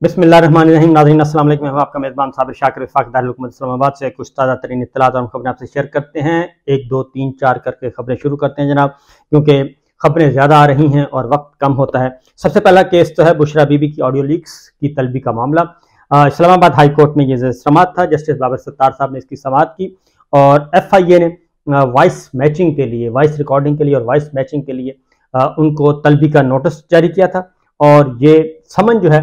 बिस्मिल्लाहिर्रहमानिर्रहीम। नाज़रीन अस्सलाम वालेकुम। मैं आपका मेज़बान साबिर शाकिर वफाक़दार हुकूमत इस्लामाबाद से कुछ ताज़ा तरीन इत्तलात और खबरें आपसे शेयर करते हैं। 1 2 3 4 करके खबरें शुरू करते हैं जनाब, क्योंकि खबरें ज़्यादा आ रही हैं और वक्त कम होता है। सबसे पहला केस तो है बुशरा बीबी की ऑडियो लीक्स की तलबी का मामला। इस्लामाबाद हाई कोर्ट में ये समाअत था। जस्टिस बाबर सत्तार साहब ने इसकी समाअत की और FIA ने वॉइस मैचिंग के लिए, वॉइस रिकॉर्डिंग के लिए और वॉइस मैचिंग के लिए उनको तलबी का नोटिस जारी किया था। और ये समन जो है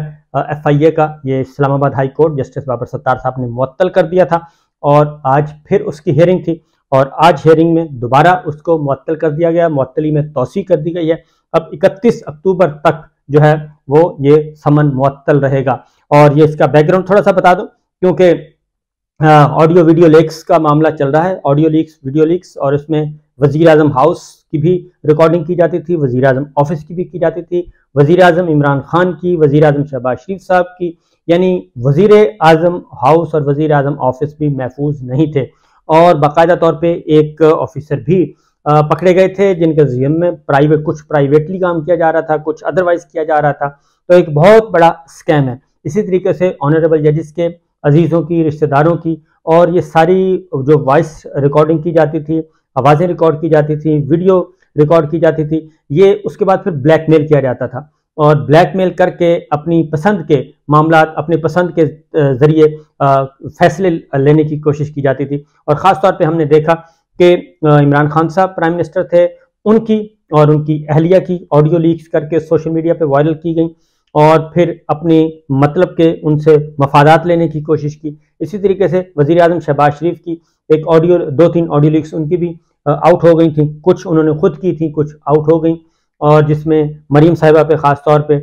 FIA का, ये Islamabad high court justice Babar Sattar साहब ने मुअत्तल कर दिया था और आज फिर उसकी हियरिंग थी और आज हियरिंग में दोबारा उसको मुअत्तल कर दिया गया। मुअत्तली में तौसी कर दी गई है। अब 31 अक्टूबर तक जो है वो ये समन मुअत्तल रहेगा। और ये इसका बैकग्राउंड थोड़ा सा बता दूं, क्योंकि ऑडियो वीडियो लीक्स का मामला चल रहा है, ऑडियो लीक्स, वीडियो लीक्स, और इसमें वज़ीर आज़म हाउस की भी रिकॉर्डिंग की जाती थी, वज़ीर आज़म ऑफिस की भी की जाती थी, वज़ीर आज़म इमरान खान की, वज़ीर आज़म शहबाज शरीफ साहब की, यानी वज़ीर आज़म हाउस और वज़ीर आज़म ऑफिस भी महफूज नहीं थे। और बाकायदा तौर पे एक ऑफिसर भी पकड़े गए थे जिनके ज़िम्मे में कुछ प्राइवेटली काम किया जा रहा था, कुछ अदरवाइज किया जा रहा था। तो एक बहुत बड़ा स्कैम है। इसी तरीके से ऑनरेबल जजेस के अजीज़ों की, रिश्तेदारों की, और ये सारी जो वॉइस रिकॉर्डिंग की जाती थी, आवाज़ें रिकॉर्ड की जाती थी, वीडियो रिकॉर्ड की जाती थी, ये उसके बाद फिर ब्लैकमेल किया जाता था और ब्लैकमेल करके अपनी पसंद के मामला, अपनी पसंद के ज़रिए फैसले लेने की कोशिश की जाती थी। और ख़ास तौर पे हमने देखा कि इमरान खान साहब प्राइम मिनिस्टर थे, उनकी और उनकी अहलिया की ऑडियो लीक्स करके सोशल मीडिया पे वायरल की गई और फिर अपने मतलब के उनसे मफादात लेने की कोशिश की। इसी तरीके से वज़ीर आज़म शहबाज शरीफ की एक ऑडियो, 2-3 ऑडियो लीक्स उनकी भी आउट हो गई थी। कुछ उन्होंने खुद की थी, कुछ आउट हो गई, और जिसमें मरीम साहिबा पे, ख़ास तौर पे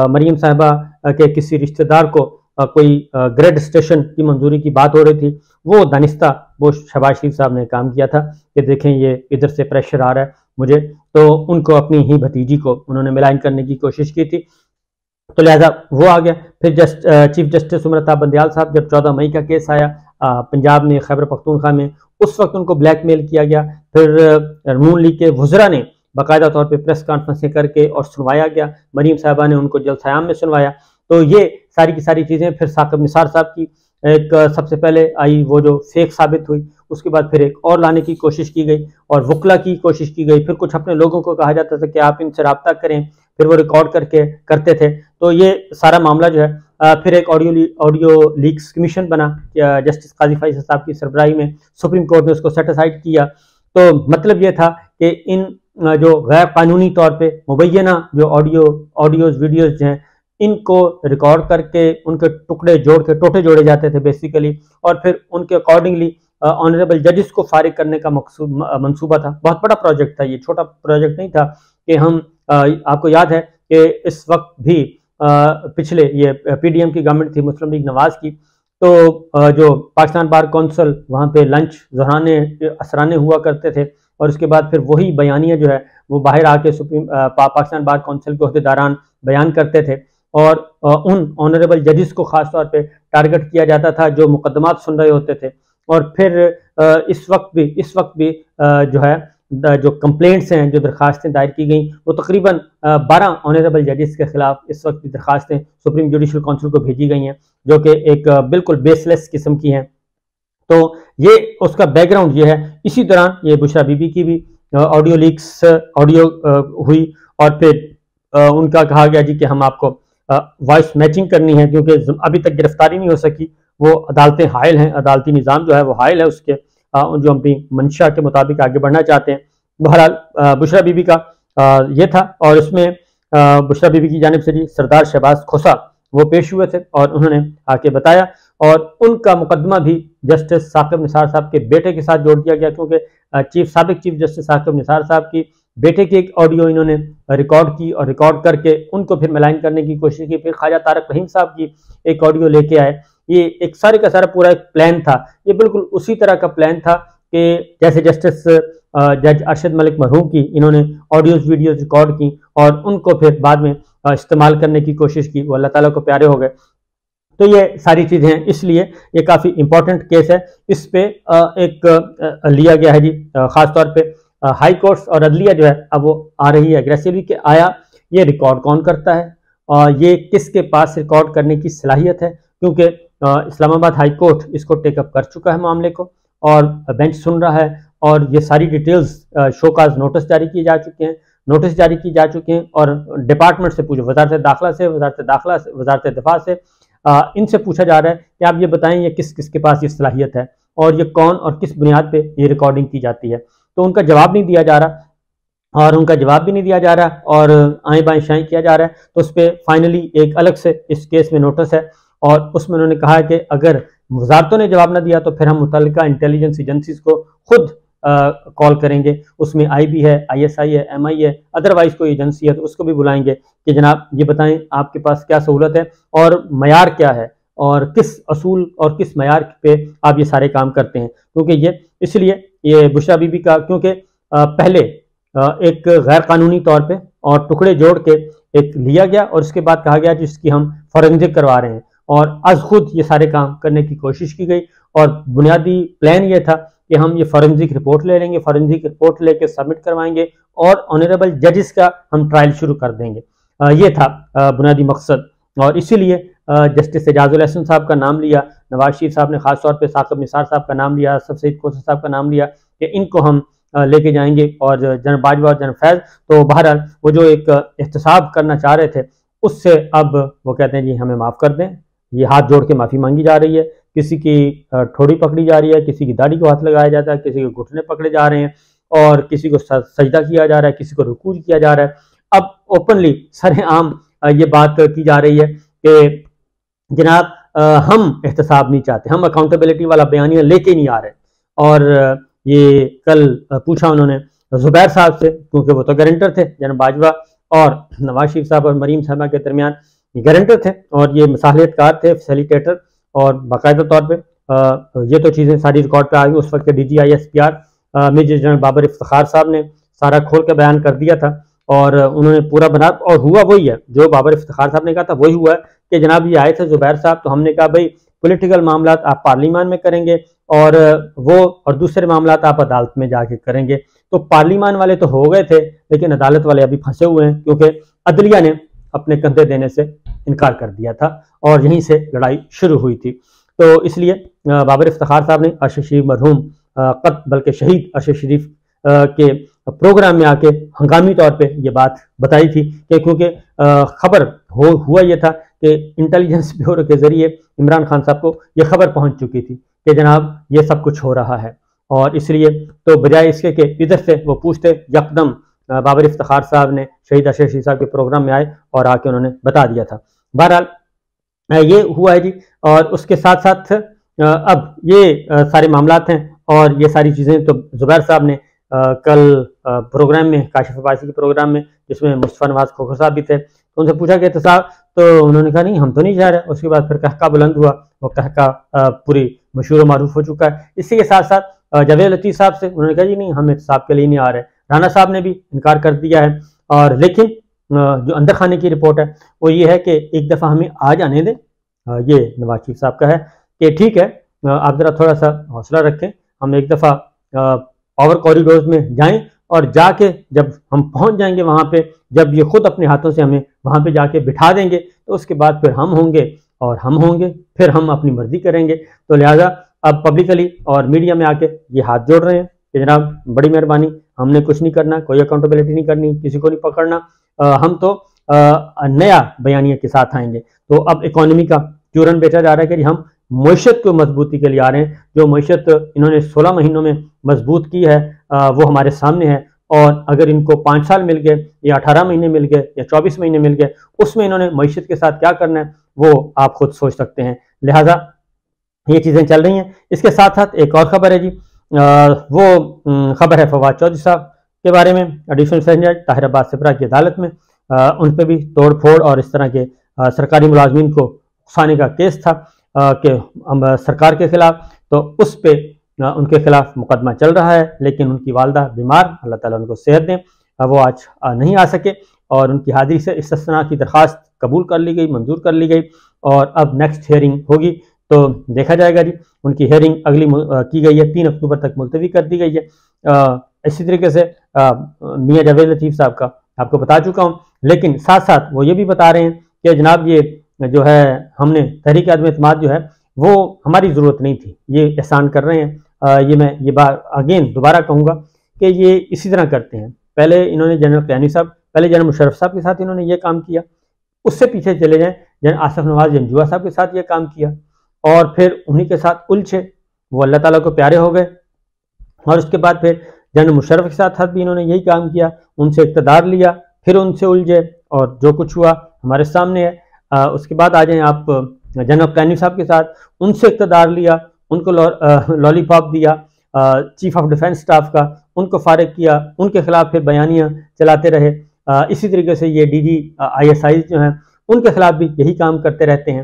मरीम साहिबा के किसी रिश्तेदार को कोई ग्रेड स्टेशन की मंजूरी की बात हो रही थी। वो दानिस्ता वो शहबाज शरीफ साहब ने काम किया था कि देखें ये इधर से प्रेशर आ रहा है मुझे, तो उनको अपनी ही भतीजी को उन्होंने मिलान करने की कोशिश की थी, तो लिहाजा वो आ गया। फिर चीफ जस्टिस उमरता बंदयाल साहब, जब 14 मई का केस आया पंजाब में, खैबर पख्तूनख्वा में, उस वक्त उनको ब्लैकमेल किया गया। फिर नून लीग के वुज़रा ने बाकायदा तौर पे प्रेस कॉन्फ्रेंसें करके और सुनवाया गया। मरीम साहबा ने उनको जलसायाम में सुनवाया। तो ये सारी की सारी चीज़ें, फिर साकिब निसार साहब की एक सबसे पहले आई, वो जो फेक साबित हुई, उसके बाद फिर एक और लाने की कोशिश की गई और वकला की कोशिश की गई। फिर कुछ अपने लोगों को कहा जाता था कि आप इनसे रब्ता करें, फिर वो रिकॉर्ड करके करते थे। तो ये सारा मामला जो है फिर एक ऑडियो लीक्स कमीशन बना जस्टिस काजी फैसल साहब की सरबराही में, सुप्रीम कोर्ट ने उसको सेटिसाइड किया। तो मतलब ये था कि इन जो गैर कानूनी तौर पे मुबैना जो ऑडियोज वीडियोज हैं, इनको रिकॉर्ड करके उनके टुकड़े जोड़ के टोटे जोड़े जाते थे बेसिकली, और फिर उनके अकॉर्डिंगली ऑनरेबल जजेस को फारिग करने का मंसूबा था। बहुत बड़ा प्रोजेक्ट था, ये छोटा प्रोजेक्ट नहीं था कि हम आपको याद है कि इस वक्त भी पिछले ये PDM की गवर्नमेंट थी, मुस्लिम लीग नवाज की, तो जो पाकिस्तान बार कौंसिल वहाँ पे लंच असराने हुआ करते थे और उसके बाद फिर वही बयानिया जो है वो बाहर आके पाकिस्तान बार कौंसिल के अहदेदारान बयान करते थे और उन ऑनरेबल जजेस को ख़ास तौर पे टारगेट किया जाता था जो मुकदमात सुन रहे होते थे। और फिर इस वक्त भी जो है जो कंप्लेंट्स हैं, जो दरखास्तें दायर की गई, वो तकरीबन 12 ऑनरेबल जजेस के खिलाफ इस वक्त की दरखास्तें सुप्रीम जुडिशल काउंसिल को भेजी गई हैं, जो कि एक बिल्कुल बेसलेस किस्म की हैं। तो ये उसका बैकग्राउंड ये है। इसी दौरान ये बुशरा बीबी की भी ऑडियो लीक्स हुई और फिर उनका कहा गया जी कि हम आपको वॉइस मैचिंग करनी है, क्योंकि अभी तक गिरफ्तारी नहीं हो सकी, वो अदालतें हायल हैं, अदालती निज़ाम जो है वो हायल है, उसके जो अपनी मंशा के मुताबिक आगे बढ़ना चाहते हैं। बहरहाल बुशरा बीबी का ये था, और इसमें बुशरा बीबी की जानिब से जी सरदार शहबाज खोसा वो पेश हुए थे और उन्होंने आके बताया, और उनका मुकदमा भी जस्टिस साकिब निसार साहब के बेटे के साथ जोड़ दिया गया, क्योंकि साबिक चीफ जस्टिस साकिब निसार साहब की बेटे की एक ऑडियो इन्होंने रिकॉर्ड की और रिकॉर्ड करके उनको फिर मिलान करने की कोशिश की। फिर ख्वाजा तारक रहीम साहब की एक ऑडियो लेके आए। ये एक सारे का सारा पूरा एक प्लान था। ये बिल्कुल उसी तरह का प्लान था कि जैसे जस्टिस जज अरशद मलिक मरहूम की इन्होंने ऑडियोज वीडियोज रिकॉर्ड की और उनको फिर बाद में इस्तेमाल करने की कोशिश की, वो अल्लाह ताला को प्यारे हो गए। तो ये सारी चीज़ें हैं, इसलिए ये काफ़ी इंपॉर्टेंट केस है। इस पे एक लिया गया है जी, ख़ास तौर पे हाई कोर्ट्स और अदलिया जो है अब वो आ रही है एग्रेसिवली कि आया ये रिकॉर्ड कौन करता है ये किसके पास रिकॉर्ड करने की सलाहियत है, क्योंकि इस्लामाबाद हाई कोर्ट इसको टेकअप कर चुका है मामले को और बेंच सुन रहा है, और ये सारी डिटेल्स शोकाज नोटिस जारी किए जा चुके हैं, नोटिस जारी की जा चुके हैं, और डिपार्टमेंट से पूछो, वजारत दाखिला से, वजारत दिफा से, इनसे पूछा जा रहा है कि आप ये बताएं ये किस किस के पास ये सलाहियत है और ये कौन और किस बुनियाद पे ये रिकॉर्डिंग की जाती है। तो उनका जवाब नहीं दिया जा रहा, और उनका जवाब भी नहीं दिया जा रहा और आएँ बाएँ शाएँ किया जा रहा है। तो उस पर फाइनली एक अलग से इस केस में नोटिस है, और उसमें उन्होंने कहा कि अगर वजारतों ने जवाब ना दिया तो फिर हम मुतल्लिका इंटेलिजेंस एजेंसीज को खुद कॉल करेंगे। उसमें IB है, ISI है, MI है, अदरवाइज कोई एजेंसी है तो उसको भी बुलाएंगे कि जनाब ये बताएं आपके पास क्या सहूलत है और मयार क्या है और किस असूल और किस मयार पे आप ये सारे काम करते हैं। क्योंकि ये इसलिए ये बुशरा बीबी का, क्योंकि पहले एक गैर कानूनी तौर पे और टुकड़े जोड़ के एक लिया गया और उसके बाद कहा गया जिसकी हम फॉरेंसिक करवा रहे हैं, और आज खुद ये सारे काम करने की कोशिश की गई, और बुनियादी प्लान ये था कि हम ये फॉरेंसिक रिपोर्ट ले लेंगे, फॉरेंसिक रिपोर्ट लेके सबमिट करवाएंगे और ऑनरेबल जजेस का हम ट्रायल शुरू कर देंगे। ये था बुनियादी मकसद, और इसीलिए जस्टिस एजाजुल एहसन साहब का नाम लिया, नवाज शरीफ साहब ने खासतौर पर साकिब निसार साहब का नाम लिया, सईद कोसर साहब का नाम लिया कि इनको हम लेके जाएंगे, और जनरल बाजवा और जनरल फैज तो बहरहाल वो जो एक एहतसाब करना चाह रहे थे उससे अब वो कहते हैं जी हमें माफ़ कर दें। ये हाथ जोड़ के माफ़ी मांगी जा रही है, किसी की ठोड़ी पकड़ी जा रही है, किसी की दाढ़ी को हाथ लगाया जाता है, किसी के घुटने पकड़े जा रहे हैं और किसी को सजदा किया जा रहा है, किसी को रुकू किया जा रहा है। अब ओपनली सरेआम ये बात की जा रही है कि जनाब हम एहतसाब नहीं चाहते, हम अकाउंटेबिलिटी वाला बयानिया लेके नहीं आ रहे। और ये कल पूछा उन्होंने जुबैर साहब से, क्योंकि वो तो गारंटर थे, जनरल बाजवा और नवाज शरीफ साहब और मरीम साहबा के दरमियान गारंटर थे और ये मसालियतकार थे, फैसिलिटेटर, और बाकायदा तौर पे ये तो चीज़ें सारी रिकॉर्ड पे आ गई। उस वक्त के DG ISPR major general Babar Iftikhar साहब ने सारा खोल के बयान कर दिया था, और उन्होंने पूरा बना, और हुआ वही है जो बाबर इफ्तिखार साहब ने कहा था, वही हुआ है कि जनाब ये आए थे जुबैर साहब, तो हमने कहा भाई पॉलिटिकल मामला आप पार्लियामान में करेंगे और दूसरे मामला आप अदालत में जाके करेंगे। तो पार्लियामान वाले तो हो गए थे, लेकिन अदालत वाले अभी फंसे हुए हैं, क्योंकि अदलिया ने अपने कंधे देने से इनकार कर दिया था और यहीं से लड़ाई शुरू हुई थी। तो इसलिए बाबर इफ्तिखार साहब ने अरशद शरीफ मरहूम बल्कि शहीद अरशद शरीफ के प्रोग्राम में आके हंगामी तौर पे ये बात बताई थी कि क्योंकि खबर हुआ ये था कि इंटेलिजेंस ब्यूरो के जरिए इमरान खान साहब को ये खबर पहुंच चुकी थी कि जनाब ये सब कुछ हो रहा है, और इसलिए तो बजाय इसके कि इधर से वो पूछते, यकदम बाबर इफ्तिखार साहब ने शहीद अरशद शरीफ साहब के प्रोग्राम में आए और आके उन्होंने बता दिया था। बहरहाल ये हुआ है जी, और उसके साथ साथ अब ये सारे मामलात हैं और ये सारी चीज़ें तो जुबैर साहब ने कल प्रोग्राम में, काशिफ अब्बासी के प्रोग्राम में, जिसमें मुस्तफा नवाज खोखर साहब भी थे, तो उनसे पूछा गया था साहब, तो उन्होंने कहा नहीं हम तो नहीं जा रहे। उसके बाद फिर कहका बुलंद हुआ, वो कहका पूरी मशहूर मारूफ हो चुका है। इसी के साथ साथ जावेद लतीफ़ साहब से उन्होंने कहा जी नहीं हम एहतसाब के लिए नहीं आ रहे। राना साहब ने भी इनकार कर दिया है, और लेकिन जो अंदर खाने की रिपोर्ट है वो ये है कि एक दफ़ा हमें आज आने दें। ये नवाज शरीफ साहब का है कि ठीक है आप ज़रा थोड़ा सा हौसला रखें, हम एक दफ़ा पावर कॉरिडोर्स में जाएं और जाके जब हम पहुंच जाएंगे वहां पे, जब ये खुद अपने हाथों से हमें वहां पे जाके बिठा देंगे तो उसके बाद फिर हम होंगे फिर हम अपनी मर्जी करेंगे। तो लिहाजा अब पब्लिकली और मीडिया में आके ये हाथ जोड़ रहे हैं कि जनाब बड़ी मेहरबानी, हमने कुछ नहीं करना, कोई अकाउंटेबिलिटी नहीं करनी, किसी को नहीं पकड़ना, हम तो नया बयानिया के साथ आएंगे। तो अब इकोनॉमी का चूरन बेचा जा रहा है कि हम मईशत को मजबूती के लिए आ रहे हैं। जो मईशत इन्होंने 16 महीनों में मजबूत की है वो हमारे सामने है, और अगर इनको 5 साल मिल गए या 18 महीने मिल गए या 24 महीने मिल गए, उसमें इन्होंने मईशत के साथ क्या करना है वो आप खुद सोच सकते हैं। लिहाजा ये चीज़ें चल रही हैं। इसके साथ साथ एक और ख़बर है जी, वो खबर है फवाद चौधरी साहब के बारे में, एडिशनल सेशन जज ताहिर अब्बास सिपरा की अदालत में उन पर भी तोड़ फोड़ और इस तरह के सरकारी मुलाजमीन को उकसाने का केस था कि सरकार के खिलाफ, तो उस पर उनके खिलाफ मुकदमा चल रहा है। लेकिन उनकी वालदा बीमार, अल्लाह ताला उनको सेहत दें, वो आज नहीं आ सके और उनकी हाजिरी से इस्तिस्ना की दरख्वास्त कबूल कर ली गई, मंजूर कर ली गई, और अब नेक्स्ट हियरिंग होगी तो देखा जाएगा जी। उनकी हियरिंग अगली की गई है, 3 अक्टूबर तक मुलतवी कर दी गई है। इसी तरीके से मियाँ जावेद लतीफ़ साहब का आपको बता चुका हूँ, लेकिन साथ साथ वो ये भी बता रहे हैं कि जनाब ये जो है हमने तहरीक आदम एतमाद जो है वो हमारी ज़रूरत नहीं थी, ये एहसान कर रहे हैं। ये मैं ये बात अगेन दोबारा कहूँगा कि ये इसी तरह करते हैं। पहले इन्होंने जनरल कयानी साहब, पहले जनरल मुशर्रफ साहब के साथ इन्होंने ये काम किया, उससे पीछे चले जाएं जनरल आसिफ नवाज जंजुआ साहब के साथ ये काम किया, और फिर उन्हीं के साथ उलझे, वो अल्लाह ताला को प्यारे हो गए। और उसके बाद फिर जनरल मुशर्रफ के साथ भी इन्होंने यही काम किया, उनसे इक़्तिदार लिया, फिर उनसे उलझे और जो कुछ हुआ हमारे सामने है। उसके बाद आ जाएं आप जनरल कयानी साहब के साथ, उनसे इक़्तिदार लिया, उनको लॉलीपॉप दिया चीफ ऑफ डिफेंस स्टाफ का, उनको फारिग किया, उनके खिलाफ फिर बयानियाँ चलाते रहे। इसी तरीके से ये DG ISI जो हैं उनके खिलाफ भी यही काम करते रहते हैं।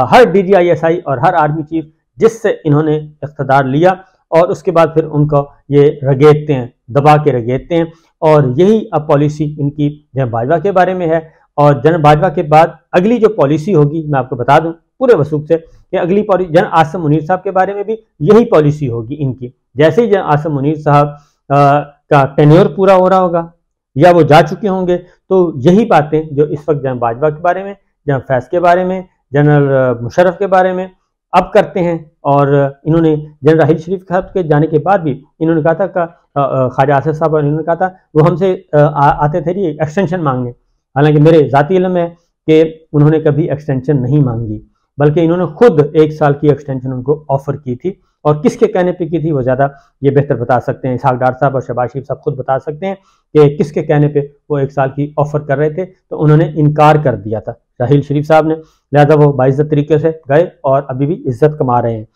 हर DG ISI और हर आर्मी चीफ जिससे इन्होंने इक़्तिदार लिया और उसके बाद फिर उनको ये रगेदते हैं, दबा के रगेदते हैं। और यही अब पॉलिसी इनकी जनरल बाजवा के बारे में है। और जनरल बाजवा के बाद अगली जो पॉलिसी होगी, मैं आपको बता दूं पूरे वसूख से कि अगली पॉलिसी जनरल आसिम मुनीर साहब के बारे में भी यही पॉलिसी होगी इनकी। जैसे ही जनरल आसिम मुनीर साहब का टेन्योर पूरा हो रहा होगा या वो जा चुके होंगे, तो यही बातें जो इस वक्त जनरल बाजवा के बारे में, जनरल फैज़ के बारे में, जनरल मुशर्रफ के बारे में अब करते हैं। और इन्होंने जनरल राहिल शरीफ साहब के जाने के बाद भी इन्होंने कहा था कि ख्वाजा आसिफ साहब और इन्होंने कहा था वो हमसे आते थे जी एक्सटेंशन मांगने, हालांकि मेरे ज़ाती इल्म है कि उन्होंने कभी एक्सटेंशन नहीं मांगी, बल्कि इन्होंने खुद 1 साल की एक्सटेंशन उनको ऑफर की थी। और किसके कहने पे की थी वो ज़्यादा ये बेहतर बता सकते हैं, इसहाक डार साहब और शहबाज शरीफ साहब खुद बता सकते हैं कि किसके कहने पे वो 1 साल की ऑफर कर रहे थे, तो उन्होंने इनकार कर दिया था राहिल शरीफ साहब ने, लिहाजा वो बाइज्जत तरीके से गए और अभी भी इज्जत कमा रहे हैं।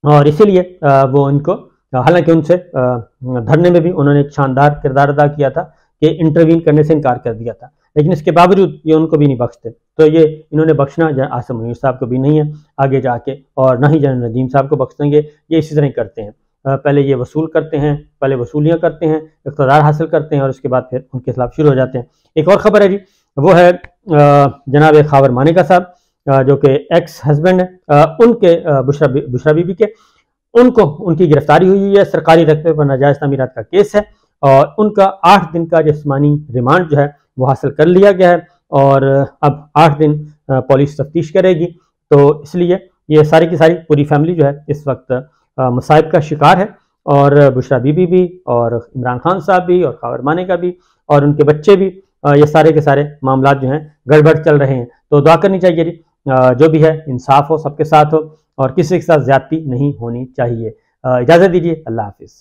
और इसीलिए वो इनको, हालांकि उनसे धरने में भी उन्होंने एक शानदार किरदार अदा किया था कि इंटरवीन करने से इनकार कर दिया था, लेकिन इसके बावजूद ये उनको भी नहीं बख्शते। तो ये इन्होंने बख्शना जनरल आसिम मुनीर साहब को भी नहीं है आगे जाके, और ना ही जनरल नदीम साहब को बख्शेंगे। ये इसी तरह ही करते हैं, पहले ये वसूल करते हैं, पहले वसूलियाँ करते हैं, इक़्तिदार हासिल करते हैं और उसके बाद फिर उनके खिलाफ शुरू हो जाते हैं। एक और ख़बर है जी, वो है जनाब खावर मानेका साहब जो कि एक्स हस्बैंड है उनके बुशरा बीबी के, उनको उनकी गिरफ्तारी हुई है, सरकारी रकबे पर नाजायज़ तमीरात का केस है और उनका 8 दिन का जिस्मानी रिमांड जो है वो हासिल कर लिया गया है। और अब 8 दिन पुलिस तफ्तीश करेगी, तो इसलिए ये सारी की सारी पूरी फैमिली जो है इस वक्त मसाइब का शिकार है। और बुशरा बीबी भी और इमरान खान साहब भी और खावर मानेका भी और उनके बच्चे भी, ये सारे के सारे मामला जो हैं गड़बड़ चल रहे हैं। तो दुआ करनी चाहिए जी, जो भी है इंसाफ हो, सबके साथ हो और किसी के साथ ज्यादती नहीं होनी चाहिए। इजाज़त दीजिए, अल्लाह हाफिज़।